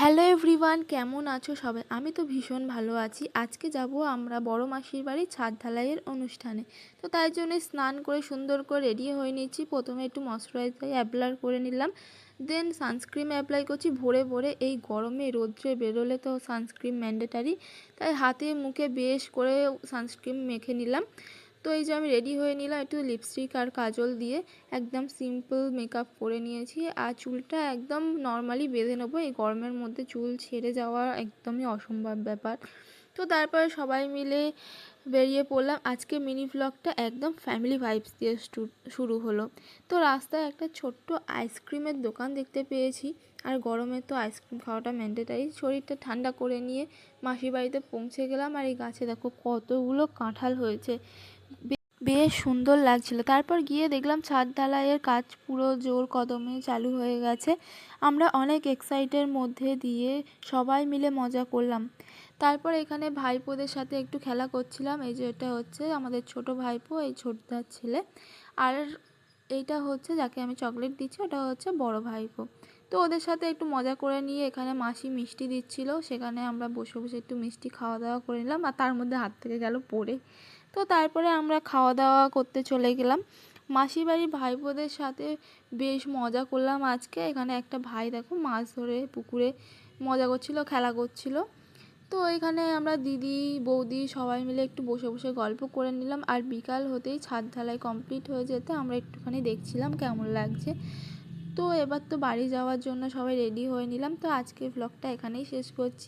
Hello everyone, কেমন আছো সবাই? আমি তো ভীষণ ভালো আছি। আজকে যাব আমরা বড় মাসির বাড়ি ছাদ ঢালাইয়ের অনুষ্ঠানে। তো তাই জন্য স্নান করে সুন্দর করে রেডি হয়ে নিচ্ছি। প্রথমে একটু ময়শ্চারাইজার অ্যাপ্লাই করে নিলাম, দেন সানস্ক্রিন অ্যাপ্লাই করছি ভোরে ভোরে। এই গরমে রোদ্রে বেরোলে তো সানস্ক্রিন ম্যান্ডেটারি, তাই হাতে মুখে বেশ করে সানস্ক্রিন মেখে নিলাম। তো এই যে আমি রেডি হয়ে নিলাম একটু লিপস্টিক আর কাজল দিয়ে, একদম সিম্পল মেকআপ করে নিয়েছি। আর চুলটা একদম নর্মালি বেঁধে নেবো, এই গরমের মধ্যে চুল ছেড়ে যাওয়া একদমই অসম্ভব ব্যাপার। তো তারপরে সবাই মিলে বেরিয়ে পড়লাম। আজকে মিনি ভ্লগটা একদম ফ্যামিলি ভাইবস দিয়ে শুরু হলো। তো রাস্তায় একটা ছোট্ট আইসক্রিমের দোকান দেখতে পেয়েছি, আর গরমে তো আইসক্রিম খাওয়াটা ম্যান্ডেটারি। শরীরটা ঠান্ডা করে নিয়ে মাসির বাড়িতে পৌঁছে গেলাম। আর এই গাছে দেখো কতগুলো কাঁঠাল হয়েছে, বেশ সুন্দর লাগছিল। তারপর গিয়ে দেখলাম ছাদ ঢালাইয়ের কাজ পুরো জোর কদমে চালু হয়ে গেছে। আমরা অনেক এক্সাইটের মধ্যে দিয়ে সবাই মিলে মজা করলাম। তারপর এখানে ভাইপোদের সাথে একটু খেলা করছিলাম। এই যে এটা হচ্ছে আমাদের ছোট ভাইপো, এই ছোটদার ছেলে। আর এইটা হচ্ছে যাকে আমি চকলেট দিচ্ছি, ওটা হচ্ছে বড় ভাইপো। তো ওদের সাথে একটু মজা করে নিয়ে এখানে মাসি মিষ্টি দিচ্ছিল, সেখানে আমরা বসে বসে একটু মিষ্টি খাওয়া দাওয়া করে নিলাম। আর তার মধ্যে হাত থেকে গেল পড়ে। তো তারপরে আমরা খাওয়া দাওয়া করতে চলে গেলাম। মাসির বাড়ির ভাইপোদের সাথে বেশ মজা করলাম আজকে। এখানে একটা ভাই দেখো মাছ ধরে পুকুরে মজা করছিল, খেলা করছিল। তো এখানে আমরা দিদি বৌদি সবাই মিলে একটু বসে বসে গল্প করে নিলাম। আর বিকাল হতেই ছাদ ঢালাই কমপ্লিট হয়ে যেতে আমরা একটুখানি দেখছিলাম কেমন লাগছে। তো এবার তো বাড়ি যাওয়ার জন্য সবাই রেডি হয়ে নিলাম। তো আজকের ব্লগটা এখানেই শেষ করছি।